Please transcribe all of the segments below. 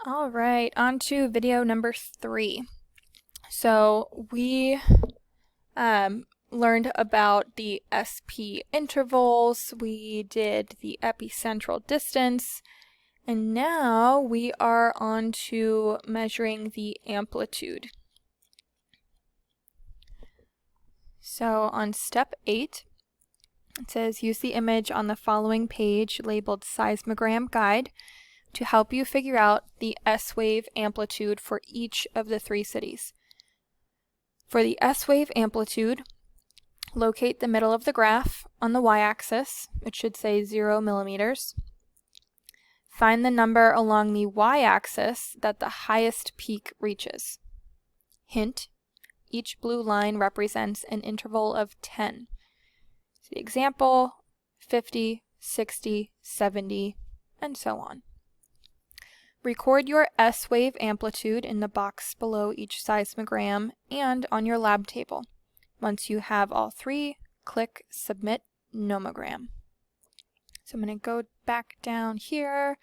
All right, on to video number 3. So we learned about the SP intervals, we did the epicentral distance, and now we are on to measuring the amplitude. So on step 8, it says use the image on the following page labeled seismogram guide to help you figure out the S-wave amplitude for each of the 3 cities. For the S-wave amplitude, locate the middle of the graph on the y-axis. It should say 0 millimeters. Find the number along the y-axis that the highest peak reaches. Hint, each blue line represents an interval of 10. So the example, 50, 60, 70, and so on. Record your S-wave amplitude in the box below each seismogram and on your lab table. Once you have all 3, click Submit Nomogram. So I'm going to go back down here.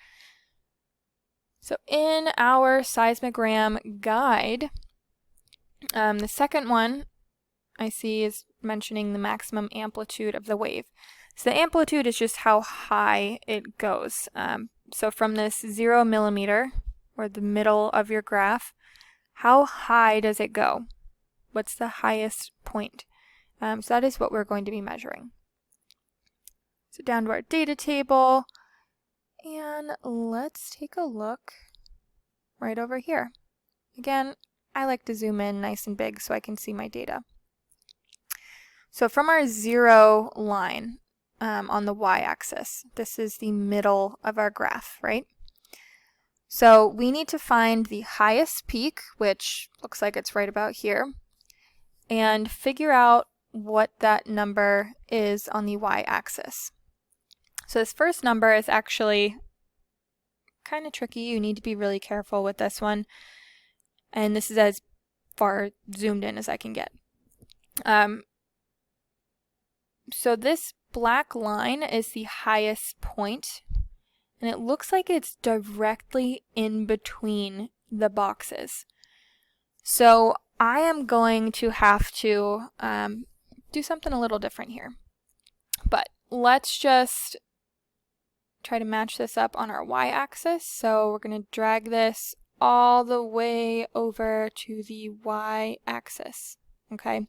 So in our seismogram guide, the second one I see is mentioning the maximum amplitude of the wave. So the amplitude is just how high it goes. So from this 0 millimeter, or the middle of your graph, how high does it go? What's the highest point? So that is what we're going to be measuring. So down to our data table, and let's take a look right over here. Again, I like to zoom in nice and big so I can see my data. So from our 0 line on the y-axis, this is the middle of our graph, right? So we need to find the highest peak, which looks like it's right about here, and figure out what that number is on the y-axis. So this first number is actually kind of tricky. You need to be really careful with this one. And this is as far zoomed in as I can get. So this black line is the highest point, and it looks like it's directly in between the boxes. So I am going to have to do something a little different here. But let's just try to match this up on our y-axis. So we're going to drag this all the way over to the y-axis, okay?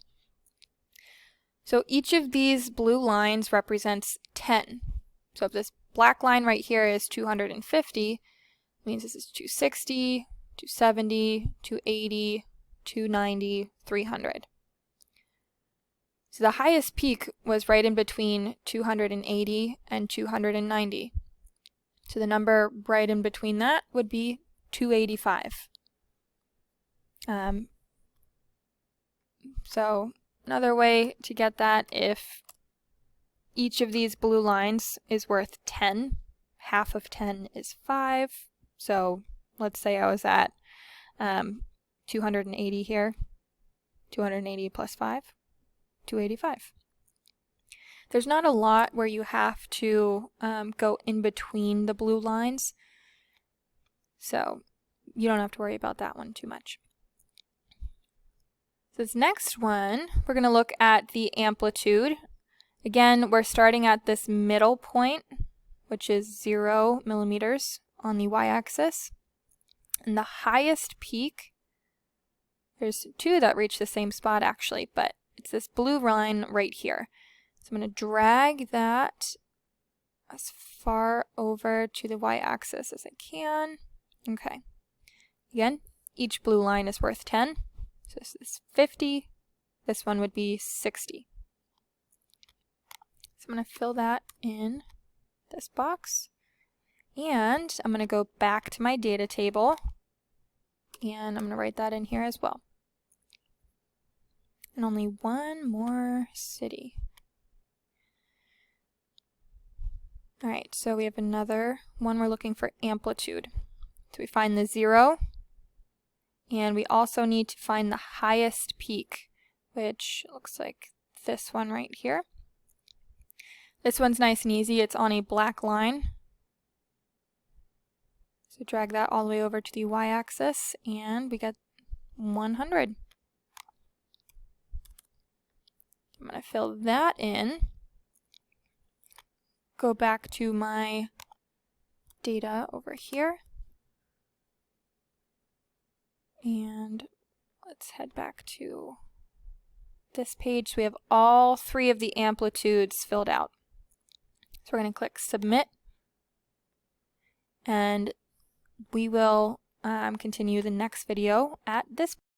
So each of these blue lines represents 10. So if this black line right here is 250, it means this is 260, 270, 280, 290, 300. So the highest peak was right in between 280 and 290. So the number right in between that would be 285. So another way to get that, if each of these blue lines is worth 10, half of 10 is 5. So let's say I was at 280 here. 280 plus 5, 285. There's not a lot where you have to go in between the blue lines, so you don't have to worry about that one too much. So this next one, we're going to look at the amplitude. Again, we're starting at this middle point, which is 0 millimeters on the y-axis. And the highest peak, there's 2 that reach the same spot actually, but it's this blue line right here. So I'm going to drag that as far over to the y-axis as I can. Okay. Again, each blue line is worth 10. So this is 50. This one would be 60. So I'm going to fill that in this box. And I'm going to go back to my data table. And I'm going to write that in here as well. And only one more city. Alright, so we have another one. We're looking for amplitude. So we find the 0. And we also need to find the highest peak, which looks like this one right here. This one's nice and easy. It's on a black line. So drag that all the way over to the y-axis, and we get 100. I'm going to fill that in. Go back to my data over here. And let's head back to this page. So we have all 3 of the amplitudes filled out. So we're going to click Submit. And we will continue the next video at this point.